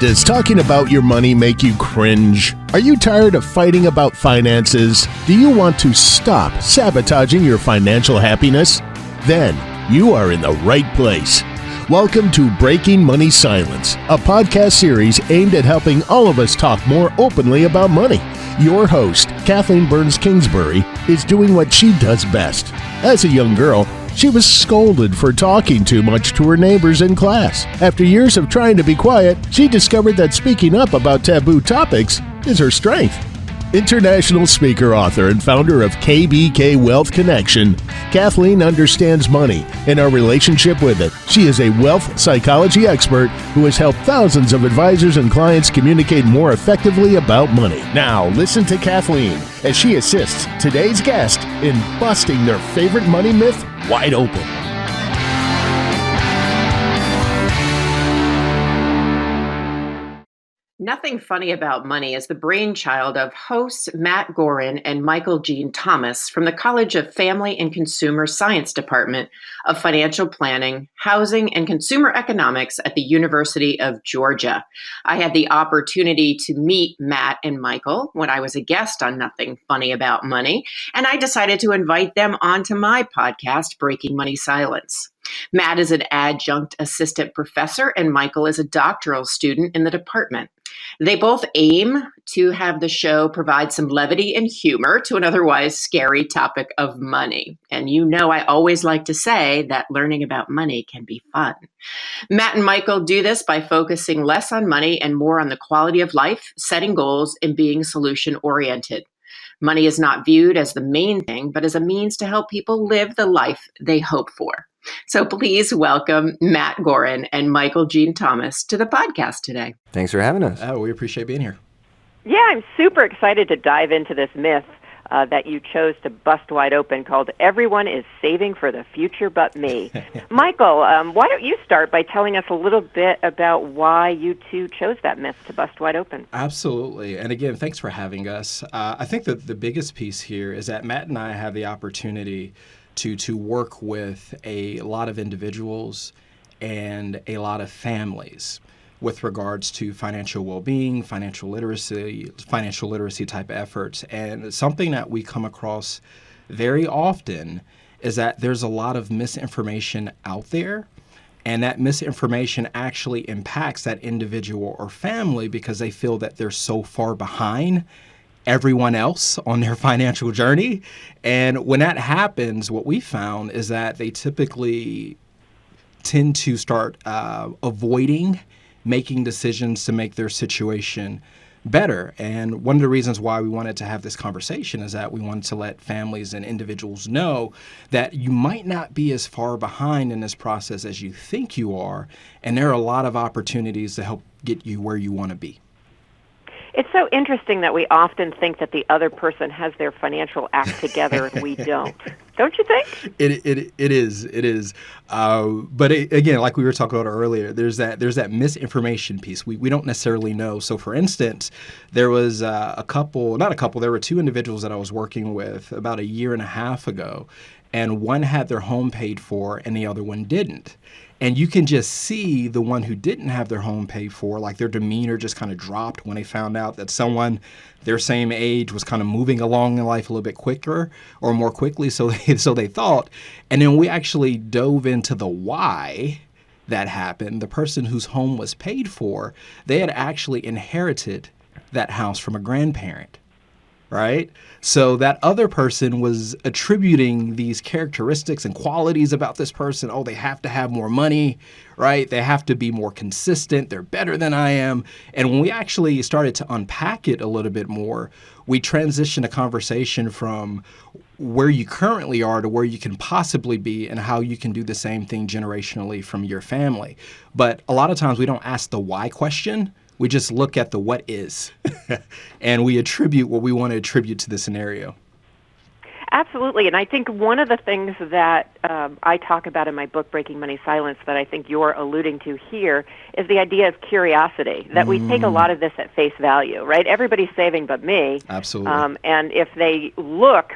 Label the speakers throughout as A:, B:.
A: Does talking about your money make you cringe? Are you tired of fighting about finances? Do you want to stop sabotaging your financial happiness? Then you are in the right place. Welcome to Breaking Money Silence, a podcast series aimed at helping all of us talk more openly about money. Your host, Kathleen Kingsbury, is doing what she does best. As a young girl, she was scolded for talking too much to her neighbors in class. After years of trying to be quiet, she discovered that speaking up about taboo topics is her strength. International speaker, author, and founder of KBK Wealth Connection, Kathleen understands money and our relationship with it. She is a wealth psychology expert who has helped thousands of advisors and clients communicate more effectively about money. Now, listen to Kathleen as she assists today's guest in busting their favorite money myth wide open.
B: Nothing Funny About Money is the brainchild of hosts Matt Gorin and Michael Jean Thomas from the College of Family and Consumer Science Department of Financial Planning, Housing, and Consumer Economics at the University of Georgia. I had the opportunity to meet Matt and Michael when I was a guest on Nothing Funny About Money, and I decided to invite them onto my podcast, Breaking Money Silence. Matt is an adjunct assistant professor, and Michael is a doctoral student in the department. They both aim to have the show provide some levity and humor to an otherwise scary topic of money. And you know, I always like to say that learning about money can be fun. Matt and Michael do this by focusing less on money and more on the quality of life, setting goals, and being solution-oriented. Money is not viewed as the main thing, but as a means to help people live the life they hope for. So please welcome Matt Gorin and Michael Jean Thomas to the podcast today.
C: Thanks for having us.
D: Oh, we appreciate being here.
E: Yeah, I'm super excited to dive into this myth that you chose to bust wide open called Everyone is Saving for the Future But Me. Michael, why don't you start by telling us a little bit about why you two chose that myth to bust wide open?
D: Absolutely. And again, thanks for having us. I think that the biggest piece here is that Matt and I have the opportunity to work with a lot of individuals and a lot of families with regards to financial well-being, financial literacy type efforts. And something that we come across very often is that there's a lot of misinformation out there, and that misinformation actually impacts that individual or family because they feel that they're so far behind everyone else on their financial journey. And when that happens, what we found is that they typically tend to start avoiding making decisions to make their situation better. And one of the reasons why we wanted to have this conversation is that we wanted to let families and individuals know that you might not be as far behind in this process as you think you are. And there are a lot of opportunities to help get you where you want to be.
E: It's so interesting that we often think that the other person has their financial act together and we don't. Don't you think?
D: It is. But again, like we were talking about earlier, there's that misinformation piece. We don't necessarily know. So for instance, there was there were two individuals that I was working with about a year and a half ago, and one had their home paid for and the other one didn't. And you can just see the one who didn't have their home paid for, like their demeanor just kind of dropped when they found out that someone their same age was kind of moving along in life a little bit quicker or more quickly, so they thought. And then we actually dove into the why that happened. The person whose home was paid for, they had actually inherited that house from a grandparent. Right? So that other person was attributing these characteristics and qualities about this person. Oh, they have to have more money, right? They have to be more consistent. They're better than I am. And when we actually started to unpack it a little bit more, we transitioned a conversation from where you currently are to where you can possibly be and how you can do the same thing generationally from your family. But a lot of times we don't ask the why question. We just look at the what is, and we attribute what we want to attribute to the scenario.
E: Absolutely. And I think one of the things that I talk about in my book, Breaking Money Silence, that I think you're alluding to here is the idea of curiosity, that we take a lot of this at face value, right? Everybody's saving but me.
D: Absolutely.
E: And if they look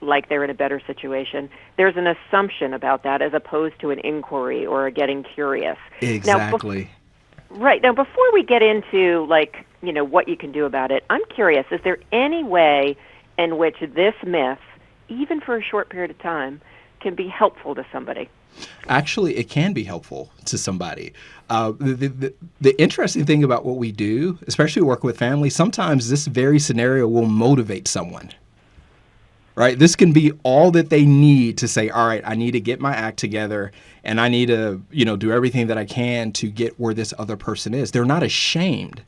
E: like they're in a better situation, there's an assumption about that as opposed to an inquiry or a getting curious.
D: Exactly.
E: Right. Now, before we get into, what you can do about it, I'm curious, is there any way in which this myth, even for a short period of time, can be helpful to somebody?
D: Actually, it can be helpful to somebody. The interesting thing about what we do, especially working with families, sometimes this very scenario will motivate someone. Right? This can be all that they need to say, all right, I need to get my act together and I need to, do everything that I can to get where this other person is. They're not ashamed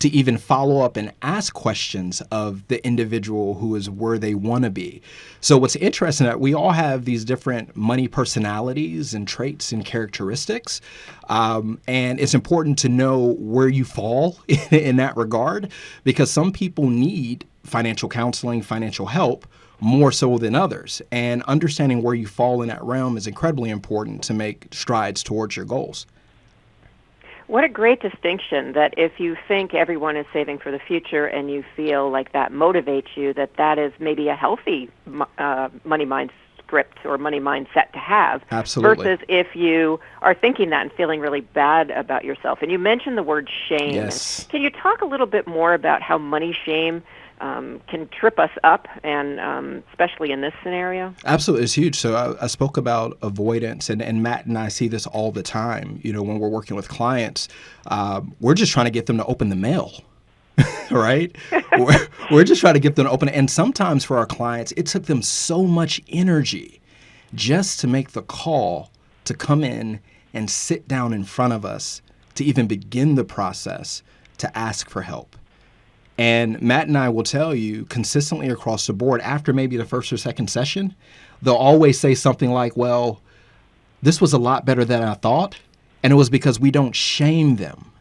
D: to even follow up and ask questions of the individual who is where they want to be. So what's interesting is that we all have these different money personalities and traits and characteristics. And it's important to know where you fall in that regard, because some people need financial counseling, financial help, more so than others. And understanding where you fall in that realm is incredibly important to make strides towards your goals.
E: What a great distinction, that if you think everyone is saving for the future and you feel like that motivates you, that is maybe a healthy money mind script or money mindset to have.
D: Absolutely.
E: Versus if you are thinking that and feeling really bad about yourself. And you mentioned the word shame.
D: Yes.
E: Can you talk a little bit more about how money shame can trip us up, and especially in this scenario?
D: Absolutely. It's huge. So I spoke about avoidance, and Matt and I see this all the time. When we're working with clients, we're just trying to get them to open the mail, right? we're just trying to get them to open it. And sometimes for our clients, it took them so much energy just to make the call to come in and sit down in front of us to even begin the process to ask for help. And Matt and I will tell you consistently across the board, after maybe the first or second session, they'll always say something like, well, this was a lot better than I thought. And it was because we don't shame them.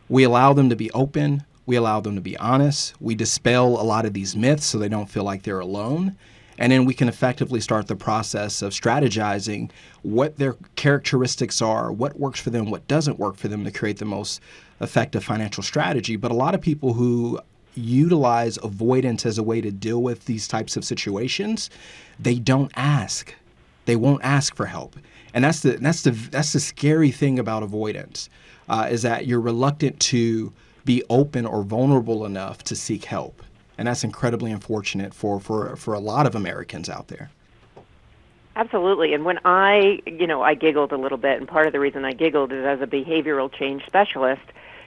D: We allow them to be open. We allow them to be honest. We dispel a lot of these myths so they don't feel like they're alone. And then we can effectively start the process of strategizing what their characteristics are, what works for them, what doesn't work for them, to create the most effective financial strategy. But a lot of people who utilize avoidance as a way to deal with these types of situations, they don't ask. They won't ask for help. And that's the scary thing about avoidance, is that you're reluctant to be open or vulnerable enough to seek help. And that's incredibly unfortunate for a lot of Americans out there.
E: Absolutely. And when I giggled a little bit, and part of the reason I giggled is as a behavioral change specialist,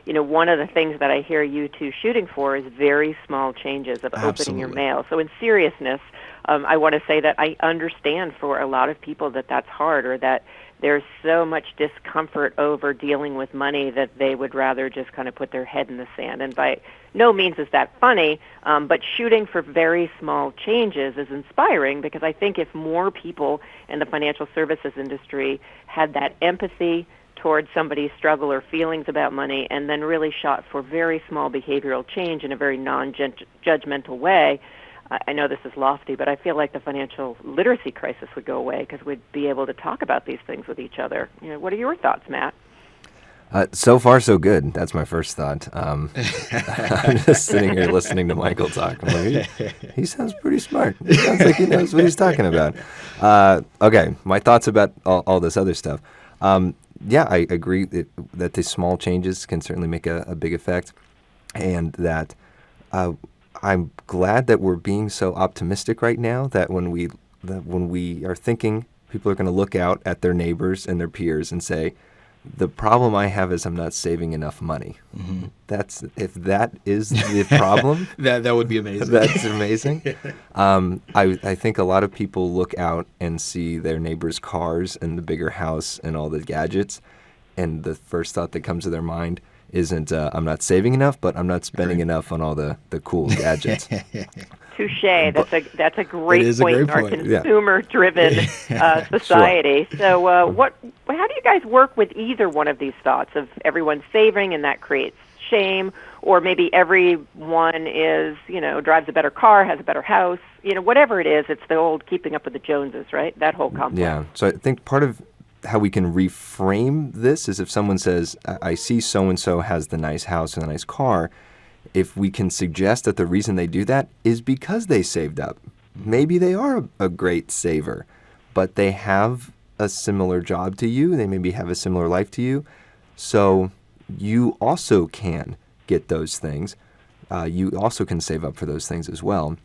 E: one of the things that I hear you two shooting for is very small changes of opening your mail. So in seriousness, I want to say that I understand for a lot of people that's hard, or that there's so much discomfort over dealing with money that they would rather just kind of put their head in the sand. And by no means is that funny, but shooting for very small changes is inspiring, because I think if more people in the financial services industry had that empathy towards somebody's struggle or feelings about money, and then really shot for very small behavioral change in a very non-judgmental way, I know this is lofty, but I feel like the financial literacy crisis would go away, because we'd be able to talk about these things with each other. What are your thoughts, Matt?
C: So far, so good. That's my first thought. I'm just sitting here listening to Michael talk. I'm like, he sounds pretty smart. He sounds like he knows what he's talking about. Okay, my thoughts about all this other stuff. Yeah, I agree that the small changes can certainly make a big effect, and that I'm glad that we're being so optimistic right now, that when we are thinking, people are going to look out at their neighbors and their peers and say, the problem I have is I'm not saving enough money. Mm-hmm. If that is the problem,
D: that would be amazing.
C: That's amazing. I think a lot of people look out and see their neighbors' cars and the bigger house and all the gadgets, and the first thought that comes to their mind isn't I'm not saving enough, but I'm not spending enough on all the cool gadgets.
E: Touché. That's a great point in our consumer-driven society.
C: Sure.
E: So, how do you guys work with either one of these thoughts of everyone saving and that creates shame, or maybe everyone is drives a better car, has a better house, whatever it is, it's the old keeping up with the Joneses, right? That whole complex.
C: Yeah. So I think part of how we can reframe this is if someone says, I see so-and-so has the nice house and the nice car, if we can suggest that the reason they do that is because they saved up. Maybe they are a great saver, but they have a similar job to you. They maybe have a similar life to you. So you also can get those things. You also can save up for those things as well.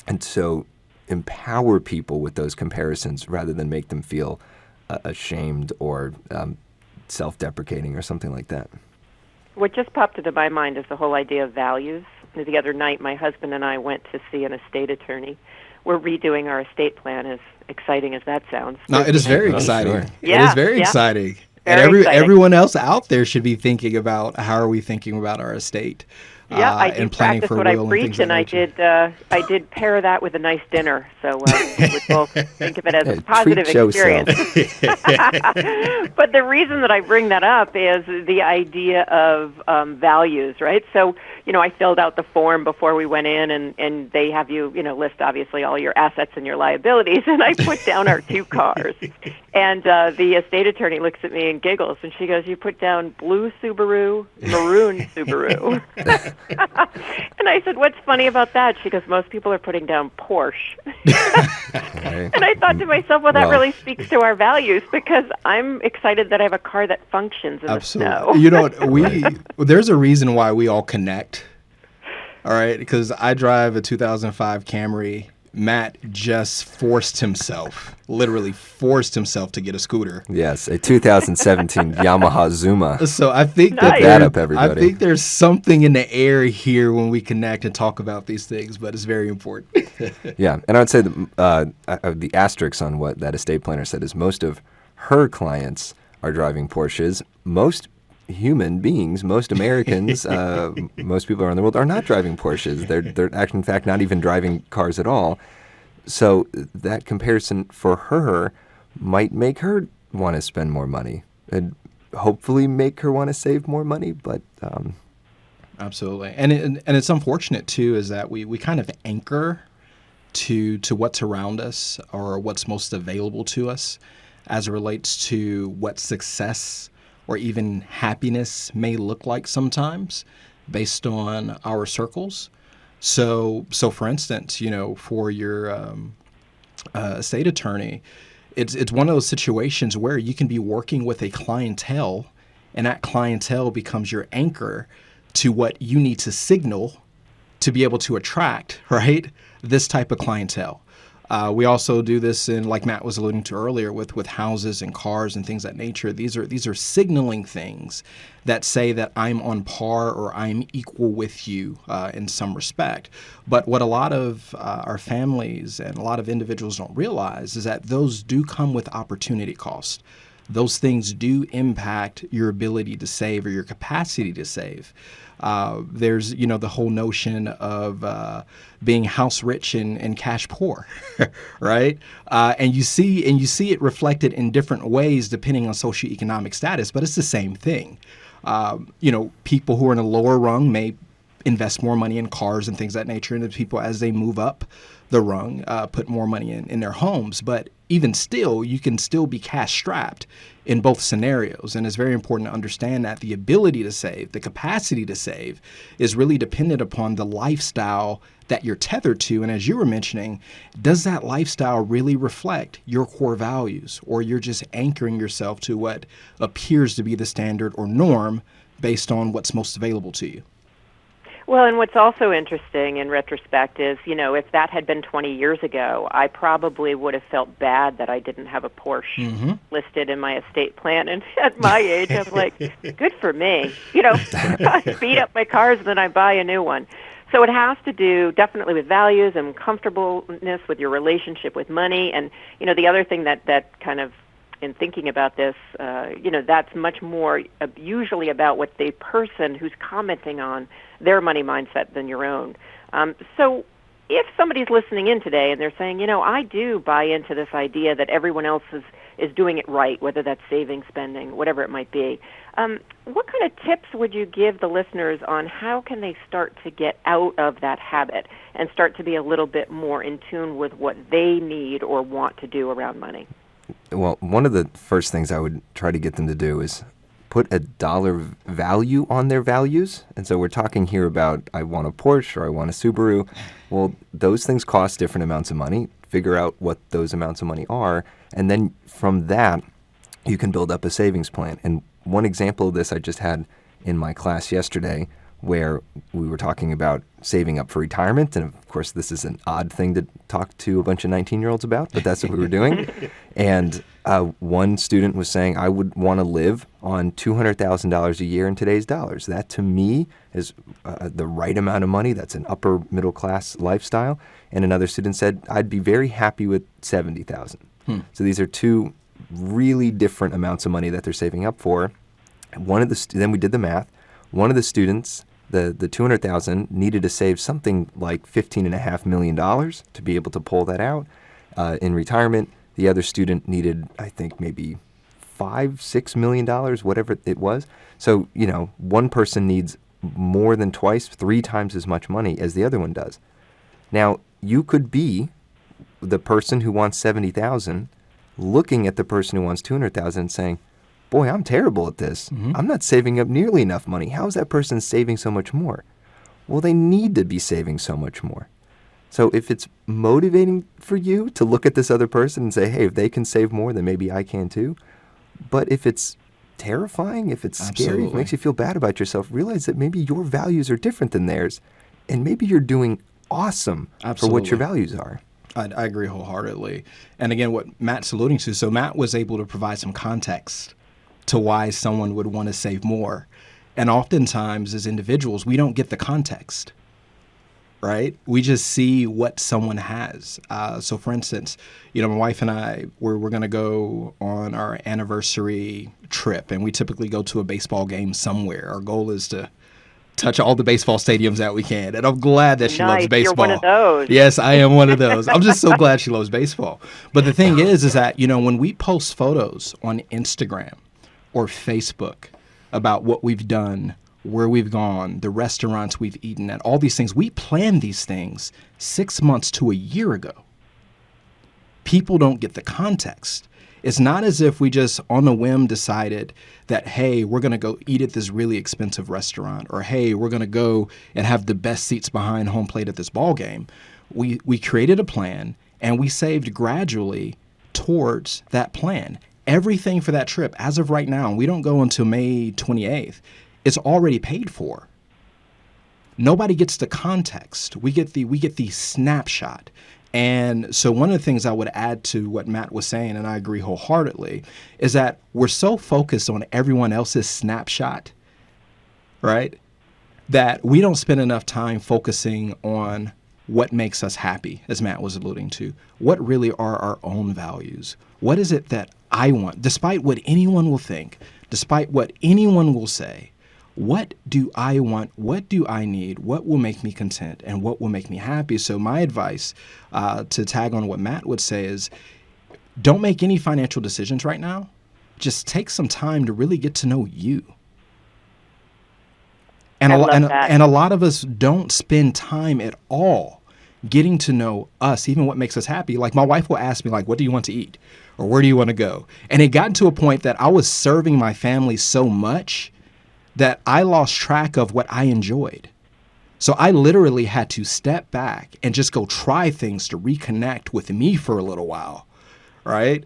C: And so empower people with those comparisons rather than make them feel ashamed or self-deprecating or something like that.
E: What just popped into my mind is the whole idea of values. The other night, my husband and I went to see an estate attorney. We're redoing our estate plan, as exciting as that sounds.
D: No, it is very exciting.
C: Sure.
E: Yeah,
D: it is very exciting.
E: Very
D: And
E: exciting.
D: everyone else out there should be thinking about how are we thinking about our estate.
E: Yeah, I do
D: and planning
E: practice
D: for
E: what I
D: will and
E: preach,
D: things of
E: and I did pair that with a nice dinner. So we would both think of it as a positive
C: treat
E: experience. But the reason that I bring that up is the idea of values, right? So, I filled out the form before we went in, and they have you, list obviously all your assets and your liabilities, and I put down our 2 cars. And the estate attorney looks at me and giggles, and she goes, "You put down blue Subaru, maroon Subaru." And I said, "What's funny about that?" She goes, "Most people are putting down Porsche."
C: Right?
E: And I thought to myself, well, that
C: Well-
E: really speaks to our values, because I'm excited that I have a car that functions in the snow.
D: Absolutely. There's a reason why we all connect. All right, because I drive a 2005 Camry. Matt just literally forced himself to get a scooter.
C: Yes, a 2017 Yamaha Zuma.
D: So I think
E: Nice.
C: That up, everybody.
D: I think there's something in the air here when we connect and talk about these things, but it's very important.
C: Yeah, and I would say the asterisk on what that estate planner said is most of her clients are driving Porsches. Most human beings, most Americans, most people around the world are not driving Porsches. They're actually, in fact, not even driving cars at all. So that comparison for her might make her want to spend more money and hopefully make her want to save more money. But
D: Absolutely. And it's unfortunate, too, is that we kind of anchor to what's around us or what's most available to us as it relates to what success or even happiness may look like sometimes based on our circles. So for instance, for your estate attorney, it's one of those situations where you can be working with a clientele, and that clientele becomes your anchor to what you need to signal to be able to attract, right, this type of clientele. We also do this in, like Matt was alluding to earlier, with houses and cars and things of that nature. These are signaling things that say that I'm on par or I'm equal with you in some respect. But what a lot of our families and a lot of individuals don't realize is that those do come with opportunity cost. Those things do impact your ability to save or your capacity to save. There's, the whole notion of being house rich and cash poor, right? And you see it reflected in different ways depending on socioeconomic status, but it's the same thing. People who are in a lower rung may invest more money in cars and things of that nature, and the people as they move up the rung put more money in their homes. But even still, you can still be cash strapped in both scenarios. And it's very important to understand that the ability to save, the capacity to save, is really dependent upon the lifestyle that you're tethered to. And as you were mentioning, does that lifestyle really reflect your core values, or you're just anchoring yourself to what appears to be the standard or norm based on what's most available to you?
E: Well, and what's also interesting in retrospect is, if that had been 20 years ago, I probably would have felt bad that I didn't have a Porsche listed in my estate plan. And at my age, I'm like, good for me. I speed up my cars and then I buy a new one. So it has to do definitely with values and comfortableness with your relationship with money. And, the other thing that kind of, in thinking about this, that's much more usually about what the person who's commenting on their money mindset than your own. So if somebody's listening in today and they're saying, I do buy into this idea that everyone else is doing it right, whether that's saving, spending, whatever it might be, what kind of tips would you give the listeners on how can they start to get out of that habit and start to be a little bit more in tune with what they need or want to do around money?
C: Well, one of the first things I would try to get them to do is put a dollar value on their values. And so we're talking here about I want a Porsche or I want a Subaru. Well, those things cost different amounts of money. Figure out what those amounts of money are. And then from that, you can build up a savings plan. And one example of this I just had in my class yesterday where we were talking about saving up for retirement. And of course, this is an odd thing to talk to a bunch of 19-year-olds about, but that's what we were doing. And one student was saying, I would want to live on $200,000 a year in today's dollars. That to me is the right amount of money. That's an upper middle class lifestyle. And another student said, I'd be very happy with $70,000. So these are two really different amounts of money that they're saving up for. Then we did the math. One of the students, the $200,000, needed to save something like $15.5 million to be able to pull that out in retirement. The other student needed, I think, maybe $5-6 million, whatever it was. So, one person needs more than twice, 3 times as much money as the other one does. Now, you could be the person who wants $70,000 looking at the person who wants $200,000 and saying, boy, I'm terrible at this. I'm not saving up nearly enough money. How is that person saving so much more? Well, they need to be saving so much more. So if it's motivating for you to look at this other person and say, hey, if they can save more, then maybe I can too. But if it's terrifying, if it's scary, if it makes you feel bad about yourself, realize that maybe your values are different than theirs. And maybe you're doing awesome for what your values are.
D: I agree wholeheartedly. And again, what Matt's alluding to, so Matt was able to provide some context to why someone would want to save more. And oftentimes as individuals, we don't get the context, right? We just see what someone has. So for instance, my wife and I, we're going to go on our anniversary trip, and we typically go to a baseball game somewhere. Our goal is to touch all the baseball stadiums that we can. And I'm glad that she loves baseball.
E: You're one of those.
D: Yes, I am one of those. I'm just so glad she loves baseball. But the thing is that, when we post photos on Instagram or Facebook about what we've done, where we've gone, the restaurants we've eaten at, all these things, we planned these things 6 months to a year ago. People don't get the context. It's not as if we just on a whim decided that, hey, we're going to go eat at this really expensive restaurant, or hey, we're going to go and have the best seats behind home plate at this ball game. We created a plan, and we saved gradually towards that plan. Everything for that trip, as of right now, and we don't go until May 28th, is already paid for. Nobody gets the context. We get the snapshot. And so one of the things I would add to what Matt was saying, and I agree wholeheartedly, is that we're so focused on everyone else's snapshot, right, that we don't spend enough time focusing on what makes us happy, as Matt was alluding to. What really are our own values? What is it that I want, despite what anyone will think, despite what anyone will say? What do I want? What do I need? What will make me content, and what will make me happy? So my advice to tag on what Matt would say is, don't make any financial decisions right now. Just take some time to really get to know you. And a lot of us don't spend time at all getting to know us, even what makes us happy. Like my wife will ask me, like, what do you want to eat? Or where do you want to go? And it got to a point that I was serving my family so much that I lost track of what I enjoyed. So I literally had to step back and just go try things to reconnect with me for a little while, right?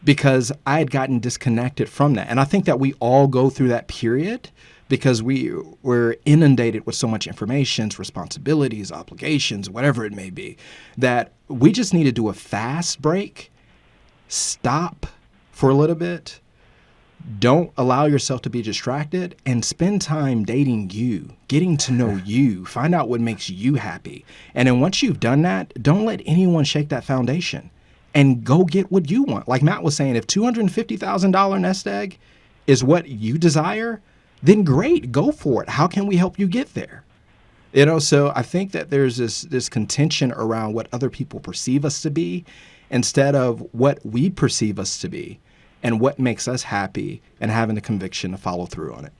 D: Because I had gotten disconnected from that. And I think that we all go through that period because we're inundated with so much information, responsibilities, obligations, whatever it may be, that we just need to do a fast break, stop for a little bit, don't allow yourself to be distracted, and spend time dating you, getting to know you, find out what makes you happy. And then once you've done that, don't let anyone shake that foundation and go get what you want. Like Matt was saying, if $250,000 nest egg is what you desire, then great, go for it. How can we help you get there? So I think that there's this contention around what other people perceive us to be instead of what we perceive us to be and what makes us happy, and having the conviction to follow through on it.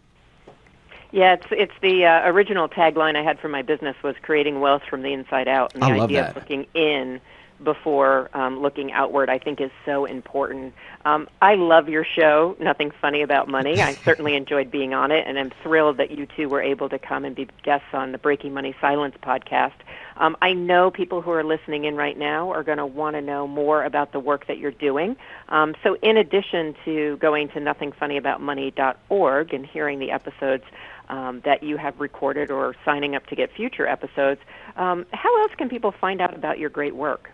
E: Yeah, it's the original tagline I had for my business was creating wealth from the inside out. And the idea of looking in before looking outward, I think is so important. I love your show, Nothing Funny About Money. I certainly enjoyed being on it, and I'm thrilled that you two were able to come and be guests on the Breaking Money Silence podcast. I know people who are listening in right now are going to want to know more about the work that you're doing. So in addition to going to nothingfunnyaboutmoney.org and hearing the episodes that you have recorded or signing up to get future episodes, how else can people find out about your great work?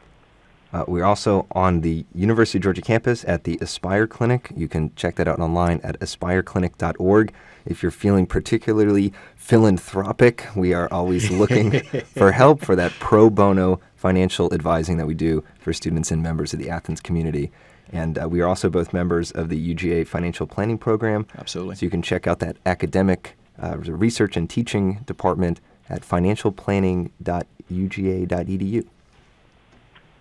C: We're also on the University of Georgia campus at the Aspire Clinic. You can check that out online at aspireclinic.org. If you're feeling particularly philanthropic, we are always looking for help for that pro bono financial advising that we do for students and members of the Athens community. And we are also both members of the UGA Financial Planning Program.
D: Absolutely.
C: So you can check out that academic research and teaching department at financialplanning.uga.edu.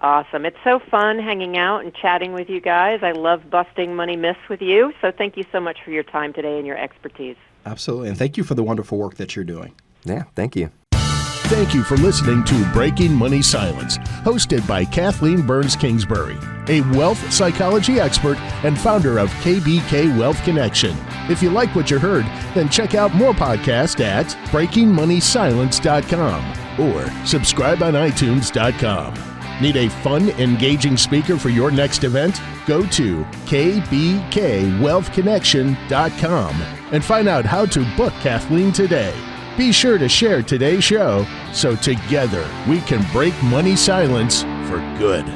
E: Awesome. It's so fun hanging out and chatting with you guys. I love busting money myths with you. So thank you so much for your time today and your expertise.
D: Absolutely. And thank you for the wonderful work that you're doing.
C: Yeah, thank you.
A: Thank you for listening to Breaking Money Silence, hosted by Kathleen Burns Kingsbury, a wealth psychology expert and founder of KBK Wealth Connection. If you like what you heard, then check out more podcasts at breakingmoneysilence.com or subscribe on iTunes.com. Need a fun, engaging speaker for your next event? Go to kbkwealthconnection.com and find out how to book Kathleen today. Be sure to share today's show so together we can break money silence for good.